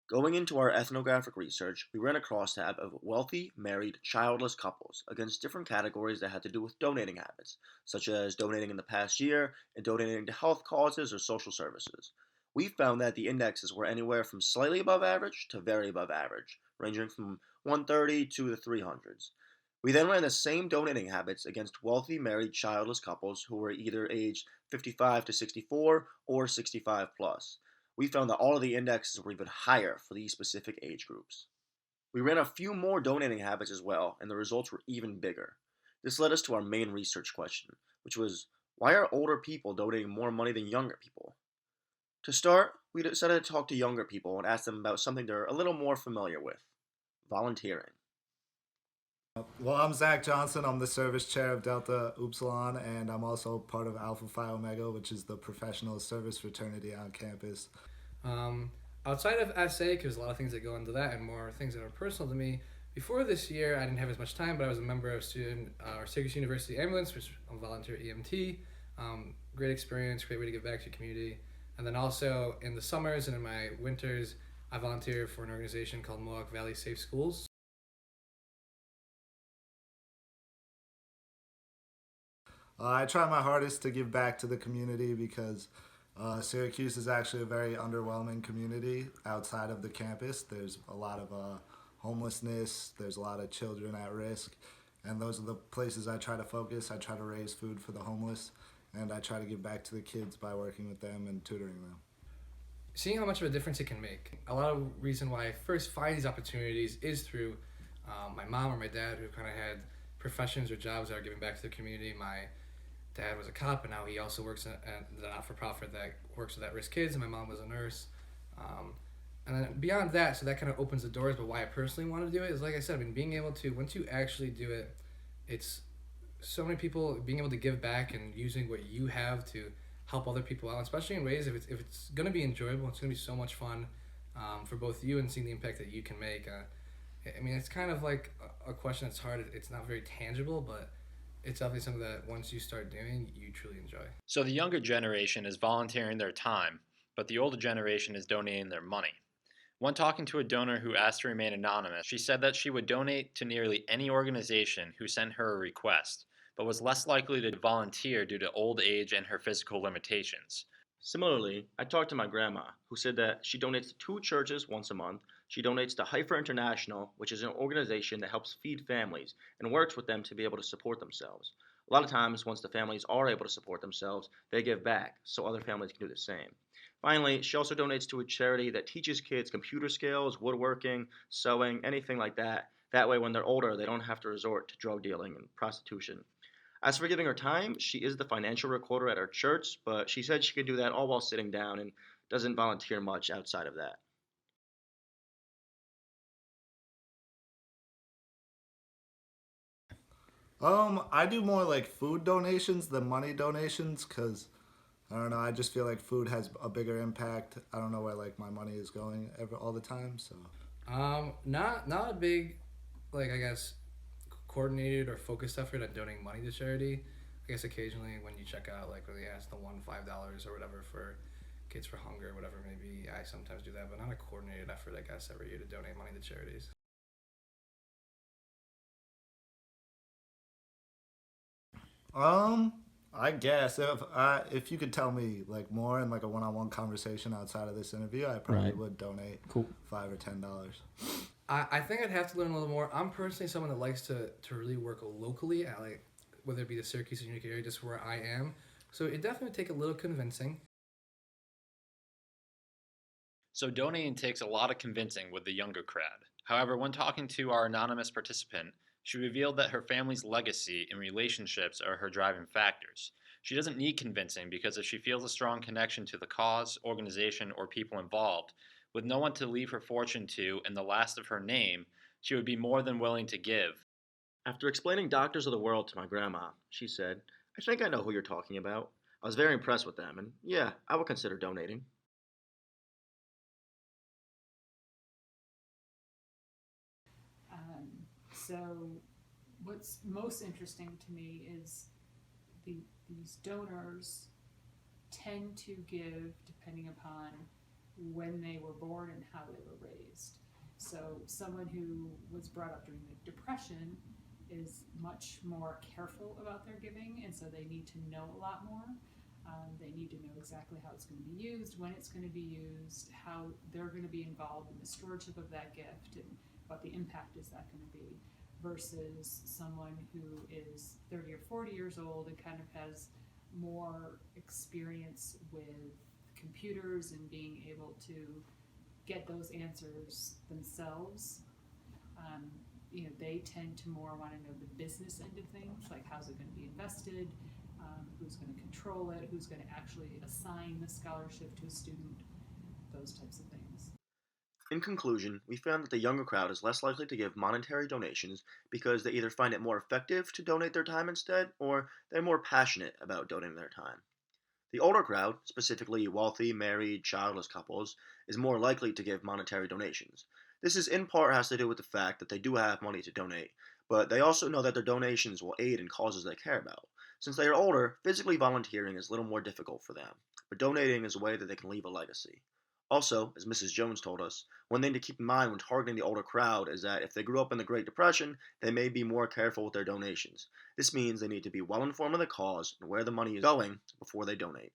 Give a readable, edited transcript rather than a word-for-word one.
Going into our ethnographic research, we ran a crosstab of wealthy, married, childless couples against different categories that had to do with donating habits, such as donating in the past year and donating to health causes or social services. We found that the indexes were anywhere from slightly above average to very above average, ranging from 130 to the 300s. We then ran the same donating habits against wealthy, married, childless couples who were either aged 55 to 64 or 65 plus. We found that all of the indexes were even higher for these specific age groups. We ran a few more donating habits as well, and the results were even bigger. This led us to our main research question, which was why are older people donating more money than younger people? To start, we decided to talk to younger people and ask them about something they're a little more familiar with volunteering. Well, I'm Zach Johnson. I'm the service chair of Delta Upsilon, and I'm also part of Alpha Phi Omega, which is the professional service fraternity on campus. Um, Outside of SA, because a lot of things that go into that and more things that are personal to me. Before this year, I didn't have as much time, but I was a member of student or Syracuse University Ambulance, which I'm a volunteer EMT. Great experience, great way to give back to your community. And then also in the summers and in my winters, I volunteer for an organization called Mohawk Valley Safe Schools. I try my hardest to give back to the community because Syracuse is actually a very underwhelming community outside of the campus. There's a lot of homelessness, there's a lot of children at risk, and those are the places I try to focus. I try to raise food for the homeless, and I try to give back to the kids by working with them and tutoring them. Seeing how much of a difference it can make. A lot of reason why I first find these opportunities is through my mom or my dad who kind of had professions or jobs that are giving back to the community. My dad was a cop, and now he also works at the not-for-profit that works with at-risk kids, and my mom was a nurse. And then beyond that, so that kind of opens the doors, but why I personally want to do it is, like I said, I mean, being able to, once you actually do it, it's so many people being able to give back and using what you have to help other people out, especially in ways if it's going to be enjoyable, it's going to be so much fun for both you and seeing the impact that you can make. I mean, it's kind of like a question that's hard. It's not very tangible, but it's definitely something that once you start doing, you truly enjoy. So the younger generation is volunteering their time, but the older generation is donating their money. When talking to a donor who asked to remain anonymous, she said that she would donate to nearly any organization who sent her a request, but was less likely to volunteer due to old age and her physical limitations. Similarly, I talked to my grandma, who said that she donates to two churches once a month. She donates to Heifer International, which is an organization that helps feed families and works with them to be able to support themselves. A lot of times, once the families are able to support themselves, they give back so other families can do the same. Finally, she also donates to a charity that teaches kids computer skills, woodworking, sewing, anything like that. That way, when they're older, they don't have to resort to drug dealing and prostitution. As for giving her time, she is the financial recorder at her church, but she said she could do that all while sitting down and doesn't volunteer much outside of that. I do more like food donations than money donations because I don't know. I just feel like food has a bigger impact. I don't know where like my money is going all the time. So Not a big, like I guess, coordinated or focused effort at donating money to charity. I guess occasionally when you check out, like when they ask the $5 or whatever for Kids for Hunger or whatever it may be, I sometimes do that, but not a coordinated effort, I guess, every year to donate money to charities. um, I guess if you could tell me like more in like a one-on-one conversation outside of this interview, I probably Right. would donate Cool. $5 or $10. I think I'd have to learn a little more. I'm personally someone that likes to really work locally at like whether it be the Syracuse or Utica area, just where I am. So it definitely would take a little convincing. So donating takes a lot of convincing with the younger crowd. However, when talking to our anonymous participant, she revealed that her family's legacy and relationships are her driving factors. She doesn't need convincing because if she feels a strong connection to the cause, organization, or people involved, with no one to leave her fortune to and the last of her name, she would be more than willing to give. After explaining Doctors of the World to my grandma, she said, I think I know who you're talking about. I was very impressed with them, and yeah, I would consider donating. So, what's most interesting to me is these donors tend to give depending upon when they were born and how they were raised. So someone who was brought up during the Depression is much more careful about their giving, and so they need to know a lot more. They need to know exactly how it's going to be used, when it's going to be used, how they're going to be involved in the stewardship of that gift, and what the impact is that going to be, versus someone who is 30 or 40 years old and kind of has more experience with computers and being able to get those answers themselves. They tend to more want to know the business end of things, like how's it going to be invested, who's going to control it, who's going to actually assign the scholarship to a student, those types of things. In conclusion, we found that the younger crowd is less likely to give monetary donations because they either find it more effective to donate their time instead, or they're more passionate about donating their time. The older crowd, specifically wealthy, married, childless couples, is more likely to give monetary donations. This is in part has to do with the fact that they do have money to donate, but they also know that their donations will aid in causes they care about. Since they are older, physically volunteering is a little more difficult for them, but donating is a way that they can leave a legacy. Also, as Mrs. Jones told us, one thing to keep in mind when targeting the older crowd is that if they grew up in the Great Depression, they may be more careful with their donations. This means they need to be well informed of the cause and where the money is going before they donate.